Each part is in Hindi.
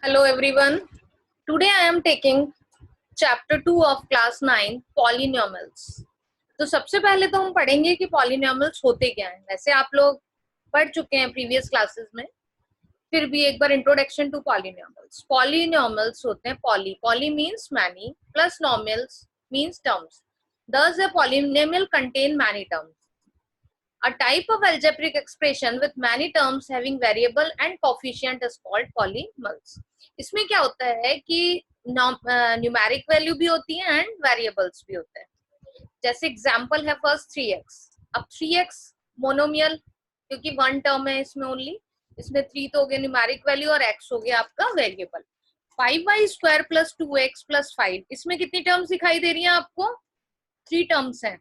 Hello everyone. Today I am taking chapter 2 of class 9 polynomials. तो सबसे पहले तो हम पढ़ेंगे कि पॉलिनोमियल्स होते क्या हैं। वैसे आप लोग पढ़ चुके हैं प्रीवियस क्लासेस में, फिर भी एक बार इंट्रोडक्शन टू पॉलिनोमियल्स। पॉलिनोमियल्स होते हैं poly means many plus nomials means terms. Thus a polynomial contain many terms. A type of algebraic expression with many terms having variable and coefficient is called polynomials. इसमें क्या होता है कि न्यूमेरिक वैल्यू भी होती है एंड वेरिएबल्स भी होते हैं। जैसे एग्जांपल है फर्स्ट 3x। अब 3x मोनोमियल क्योंकि वन टर्म है इसमें ओनली, इसमें 3 तो हो गया न्यूमेरिक वैल्यू और x हो गया आपका variable. 5y² plus 2x plus 5, इसमें कितनी टर्म्स दिखाई दे रही हैं आपको? 3 टर्म्स हैं,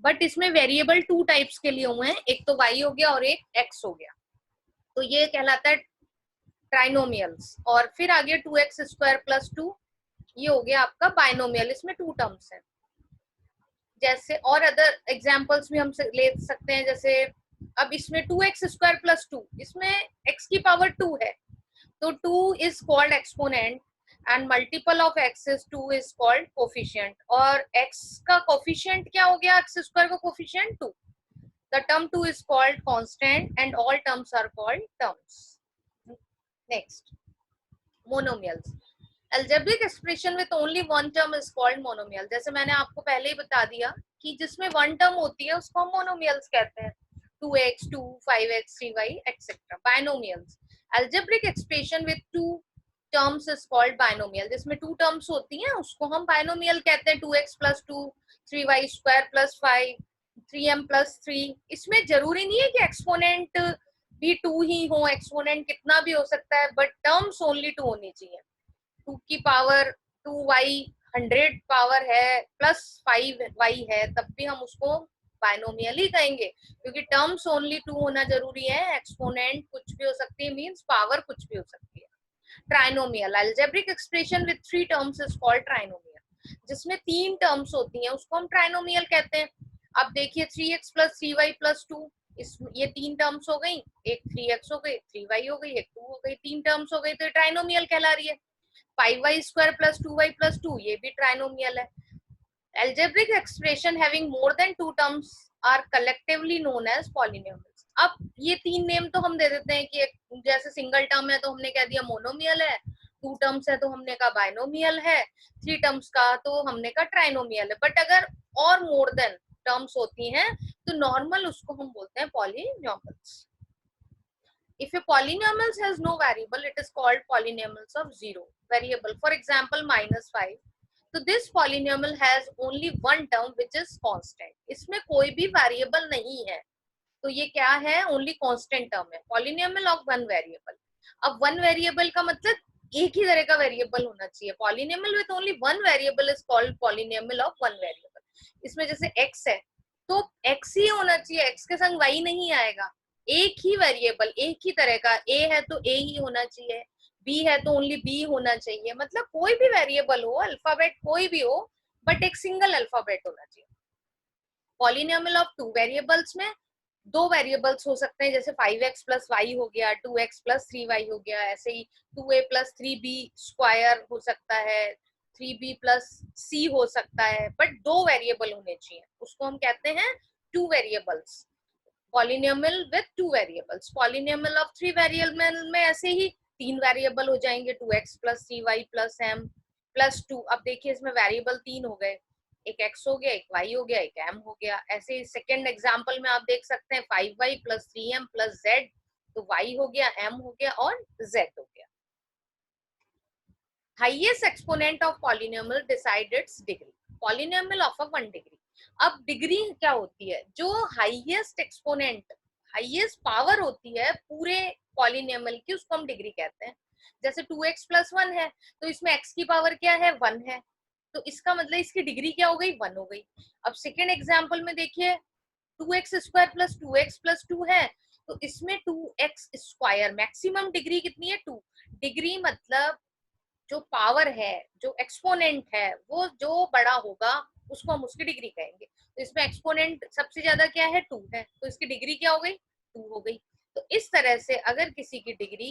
बट इसमें वेरिएबल 2 टाइप्स के लिए हुए हैं, एक तो y हो गया और एक x हो गया, तो ये कहलाता है ट्राइनोमियल्स। और फिर आगे 2x² प्लस 2, ये हो गया आपका बाइनोमियल, इसमें 2 टर्म्स हैं। जैसे और अदर एग्जांपल्स भी हम ले सकते हैं, जैसे अब इसमें 2x² प्लस 2, इसमें x की पावर 2 है, तो 2 is called exponent and multiple of x is 2 is called coefficient. और x का कोफिशिएंट क्या हो गया? x² का coefficient 2। The term 2 is called constant and all terms are called terms. Next, monomials. Algebraic expression with only one term is called monomial. जैसे मैंने आपको पहले ही बता दिया कि जिसमें वन टर्म होती है उसको हम मोनोमियल्स कहते हैं। 2x, 2, 5x, 3y etcetera. Binomials, algebraic expression with 2 terms is called binomial. जिसमें 2 टर्म्स होती हैं उसको हम बाइनोमियल कहते हैं। 2x plus 2, 3y² plus 5, 3m plus 3। इसमें जरूरी नहीं है कि एक्सपोनेंट भी 2 ही हो, एक्सपोनेंट कितना भी हो सकता है, बट टर्म्स ओनली 2 होनी चाहिए। 2 की पावर 2y 100 पावर है प्लस 5y है, तब भी हम उसको बाइनोमियल ही कहेंगे, क्योंकि टर्म्स ओनली 2 होना जरूरी है। एक्सपोनेंट कुछ भी हो सकती है, मींस पावर कुछ भी हो सकती है। Trinomial, algebraic expression with 3 terms is called trinomial. जिसमें 3 टर्म्स होती हैं उसको हम ट्राइनोमियल कहते हैं। अब देखिए 3x प्लस 3y प्लस 2, ये 3 टर्म्स हो गई, एक 3x हो गई, 3y हो गई, एक 2 हो गई, 3 टर्म्स हो गई, तो ट्राइनोमियल कहला रही है। 5y² प्लस 2y प्लस 2, ये भी ट्राइनोमियल है। Algebraic expression having more than 2 terms are collectively known as polynomials. अब ये 3 नेम तो हम दे देते हैं कि एक जैसे सिंगल टर्म है तो हमने कह दिया मोनोमियल है, 2 टर्म्स है तो हमने कहा बाइनोमियल है, 3 टर्म्स का तो हमने कहा ट्राइनोमियल है। बट अगर और मोर देन टर्म्स होती हैं तो नॉर्मल उसको हम बोलते हैं polynomials. If a polynomial has no variable, it is called polynomials of zero variable. For example, -5. So this polynomial has only one term which is constant. इसमें कोई भी variable नहीं है, तो ये क्या है? Only constant term है, polynomial of one variable. अब one variable का मतलब एक ही तरह का variable होना चाहिए। Polynomial with only one variable is called polynomial of one variable. इसमें जैसे x है तो x ही होना चाहिए, x के संग y नहीं आएगा। एक ही वेरिएबल, एक ही तरह का, a है तो a ही होना चाहिए, b है तो ओनली b होना चाहिए। मतलब कोई भी वेरिएबल हो, अल्फाबेट कोई भी हो, बट एक सिंगल अल्फाबेट होना चाहिए। पॉलिनोमियल ऑफ 2 वेरिएबल्स में 2 वेरिएबल्स हो सकते हैं, जैसे 5x प्लस y हो गया, 2x प्लस 3y हो गया, ऐसे ही 2a प्लस 3b² हो सकता है, 3b प्लस c हो सकता है, बट 2 वेरिएबल होने चाहिए, उसको हम कहते हैं 2 variables. Polynomial with 2 variables. Polynomial of 3 variable में ऐसे ही 3 वेरिएबल हो जाएंगे, 2x plus 3y plus m plus 2। अब देखिए इसमें वेरिएबल 3 हो गए, एक x हो गया, एक y हो गया, एक m हो गया। ऐसे ही सेकेंड एग्जाम्पल में आप देख सकते हैं 5y plus 3m plus z, तो y हो गया, m हो गया और z हो गया। Highest exponent of polynomial decide it's degree. Polynomial of a 1 degree. अब डिग्री क्या होती है? जो हाईएस्ट एक्सपोनेंट, हाईएस्ट पावर होती है पूरे पॉलिनोमियल की, उसको हम डिग्री कहते हैं। जैसे 2x प्लस 1 है तो इसमें x की पावर क्या है? 1 है, तो इसका मतलब इसकी डिग्री क्या हो गई? 1 हो गई। अब सेकेंड एग्जाम्पल में देखिए 2x² प्लस 2x प्लस 2 है, तो इसमें 2x², मैक्सिमम डिग्री कितनी है? 2। डिग्री मतलब जो पावर है, जो एक्सपोनेंट है, वो जो बड़ा होगा उसको हम उसकी डिग्री कहेंगे। तो इसमें एक्सपोनेंट सबसे ज्यादा क्या है? 2 है, तो इसकी डिग्री क्या हो गई? 2 हो गई। तो इस तरह से अगर किसी की डिग्री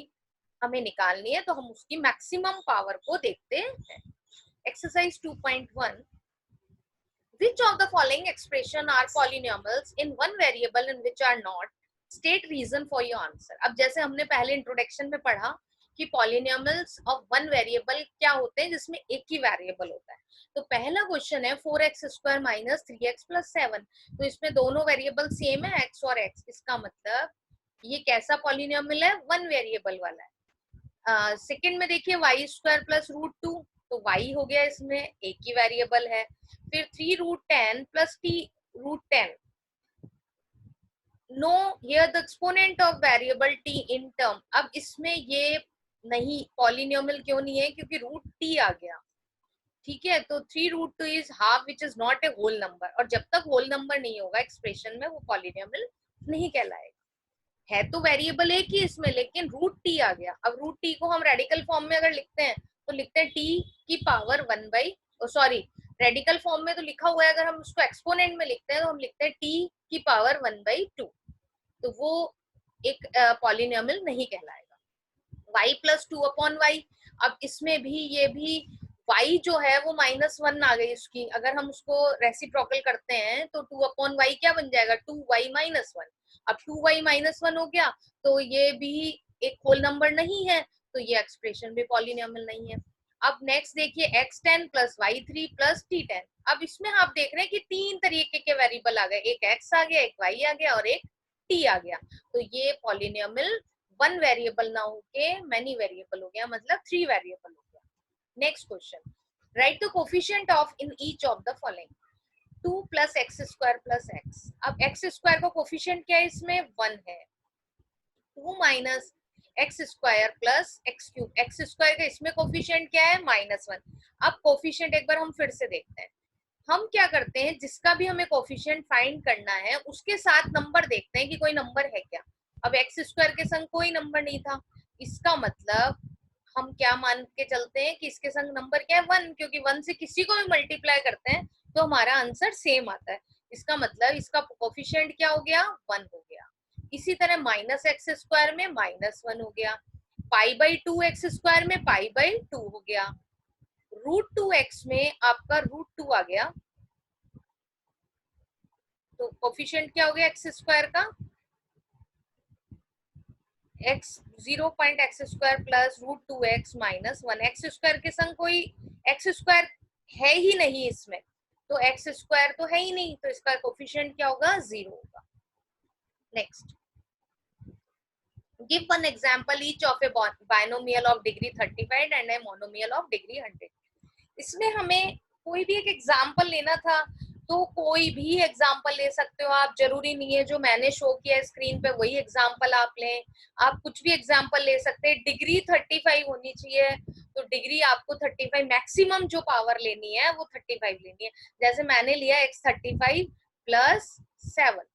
हमें निकालनी है, तो हम उसकी मैक्सिमम पावर को देखते हैं। Exercise 2.1, which of the following expression are polynomials in one variable and which are not, state reason for your answer। अब जैसे हमने पहले इंट्रोडक्शन में पढ़ा कि पॉलिनोमियल्स ऑफ वन वेरिएबल क्या होते हैं जिसमें एक ही वेरिएबल होता है। तो पहला क्वेश्चन है 4x² माइनस 3x प्लस 7, तो इसमें दोनों वेरिएबल सेम है x और x, इसका मतलब ये कैसा पॉलिनोमियल है, वन वेरिएबल वाला है। सेकंड में देखिए y² प्लस √2, तो y हो गया, इसमें एक ही वेरिएबल है। फिर 3√10 plus t√10, no here the exponent of variable t in term. अब इसमें ये नहीं, पॉलिनोमियल क्यों नहीं है, क्योंकि √t आ गया, ठीक है। तो 3√2 is half which is not a whole number, और जब तक होल नंबर नहीं होगा एक्सप्रेशन में वो पॉलिनोमियल नहीं कहलाएगा। है तो वेरिएबल एक ही इसमें, लेकिन √t आ गया। अब √t को हम रेडिकल फॉर्म में अगर लिखते हैं तो लिखते हैं t की पावर 1/, रेडिकल फॉर्म में तो लिखा हुआ है, अगर हम उसको एक्सपोनेंट में लिखते हैं तो हम लिखते हैं t की पावर 1/2, तो वो एक पॉलिनोमियल नहीं कहलाएगा। y प्लस 2/y, अब इसमें भी ये भी y जो है वो -1 आ गई इसकी, अगर हम उसको रेसिप्रोकल करते हैं तो 2/y क्या बन जाएगा, 2y -1। अब 2y -1 हो गया, तो ये भी एक होल नंबर नहीं है, तो ये एक्सप्रेशन भी पॉलिनोमियल नहीं है। अब नेक्स्ट देखिए x10 plus y3 plus t10, अब इसमें आप देख रहे हैं कि तीन तरीके के वेरिएबल आ गए, एक x आ गया, एक y आ गया और एक t आ गया, तो ये पॉलिनोमियल वन वेरिएबल ना होके मैनी वेरिएबल हो गया, मतलब 3 वेरिएबल हो गया। Next question, right the coefficient of in each of the following, 2 plus x² plus x। अब x² का कोफिशिएंट क्या है, इसमें 1 है। 2 minus x² plus x³ x² का इसमें कोफिशिएंट क्या है, -1। अब कोफिशिएंट एक बार हम फिर से देखते हैं। हम क्या करते हैं, जिसका भी हमें कोफिशिएंट फाइंड करना है उसके साथ नंबर देखते हैं कि कोई नंबर है क्या। अब x² के संग कोई नंबर नहीं था, इसका मतलब हम क्या मान के चलते हैं कि इसके संग नंबर क्या है, 1, क्योंकि 1 से किसी को भी मल्टीप्लाई करते हैं तो हमारा आंसर सेम आता है। इसका मतलब इसका कोफिशिएंट क्या हो गया, 1 हो गया। इसी तरह -x² में -1 हो गया, π/2 x² में π/2 हो गया, √2x में आपका √2 आ गया, तो कोफिशिएंट क्या हो गया x² का, x 0.x² plus √2x -1। x² के संग कोई x² है ही नहीं इसमें, तो x² तो है ही नहीं, तो इसका कोफिशिएंट क्या होगा, 0 होगा। Next, give one example each of a binomial of degree 35 and a monomial of degree 100। इसमें हमें कोई भी एक एग्जाम्पल लेना था, तो कोई भी एग्जाम्पल ले सकते हो आप, जरूरी नहीं है जो मैंने शो किया स्क्रीन पे वही एग्जाम्पल आप लें, आप कुछ भी एग्जाम्पल ले सकते हैं। डिग्री 35 होनी चाहिए, तो डिग्री आपको 35 मैक्सिमम जो पावर लेनी है वो 35 लेनी है। जैसे मैंने लिया x35 प्लस 7,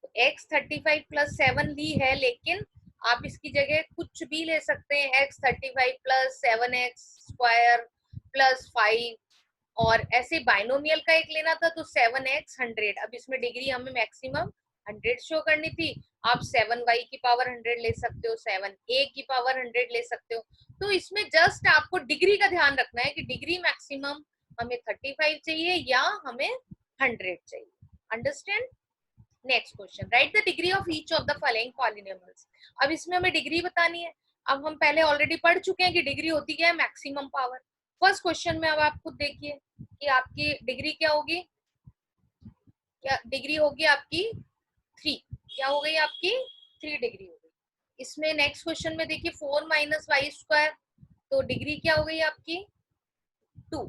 तो x35 प्लस 7 ली है, लेकिन आप इसकी जगह कुछ भी ले सकते हैं, x35 प्लस 7x² प्लस 5, और ऐसे बाइनोमियल का एक लेना था तो 7x 100। अब इसमें डिग्री हमें मैक्सिमम 100 शो करनी थी, आप 7y की पावर 100 ले सकते हो, 7a की पावर 100 ले सकते हो। तो इसमें जस्ट आपको डिग्री का ध्यान रखना है कि डिग्री मैक्सिमम हमें 35 चाहिए या हमें 100 चाहिए। Understand. Next question, right the degree of each of the following polynomials. अब इसमें हमें डिग्री बतानी है। अब हम पहले ऑलरेडी पढ़ चुके हैं कि डिग्री होती क्या है, मैक्सिमम पावर। फर्स्ट क्वेश्चन में अब आप खुद देखिए कि आपकी डिग्री क्या होगी, क्या डिग्री होगी आपकी 3, क्या हो गई आपकी 3 डिग्री हो गई। इसमें नेक्स्ट क्वेश्चन में देखिए 4 माइनस y², तो डिग्री क्या हो गई आपकी 2।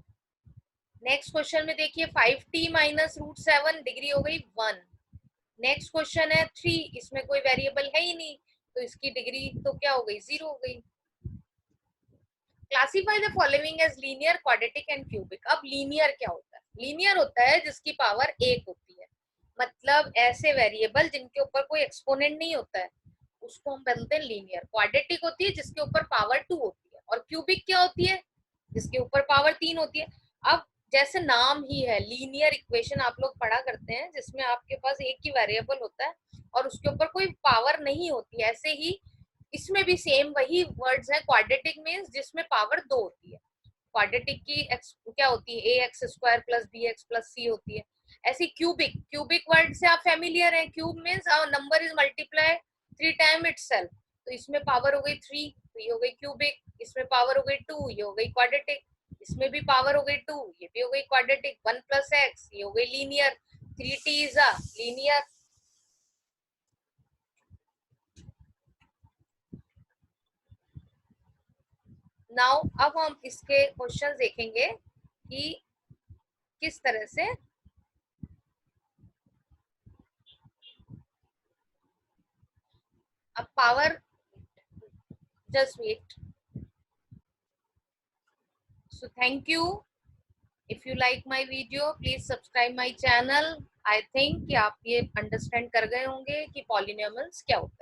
नेक्स्ट क्वेश्चन में देखिए 5t माइनस √7, डिग्री हो गई 1। नेक्स्ट क्वेश्चन है 3, इसमें कोई वेरिएबल है ही नहीं, तो इसकी डिग्री तो क्या हो गई, 0 हो गई। Classify the following as linear, quadratic and cubic. अब लीनियर क्या होता है, लीनियर होता है जिसकी पावर 1 होती है, मतलब ऐसे वेरिएबल जिनके ऊपर कोई एक्सपोनेंट नहीं होता है उसको हम बोलते हैं लीनियर। क्वाड्रेटिक होती है जिसके ऊपर पावर 2 होती है, और क्यूबिक क्या होती है, जिसके ऊपर पावर 3 होती है। अब जैसे नाम ही है, लीनियर इक्वेशन आप लोग पढ़ा करते हैं जिसमें आपके पास एक ही वेरिएबल होता है और उसके ऊपर कोई पावर नहीं होती है, ऐसे ही इसमें भी सेम वही वर्ड्स है। क्वाड्रेटिक मीन्स जिसमें पावर 2 होती है। क्वाड्रेटिक की क्या होती है, a x square plus b x plus c होती है। ऐसी क्यूबिक, क्यूबिक वर्ड से आप फेमिलियर हैं। Cube means number is multiply 3 time itself. तो इसमें पावर हो गई 3, तो ये हो गई क्यूबिक। इसमें पावर हो गई 2, ये हो गई क्वाड्रेटिक। इसमें भी पावर हो गई 2, ये भी हो गई क्वाड्रेटिक। 1 प्लस एक्स, ये हो गई linear. 3t is a linear. Now अब हम इसके क्वेश्चन देखेंगे कि किस तरह से अब power, just wait. So thank you. If you like my video, please subscribe my channel. I think कि आप ये अंडरस्टैंड कर गए होंगे कि पॉलिनोमियल्स क्या होता है।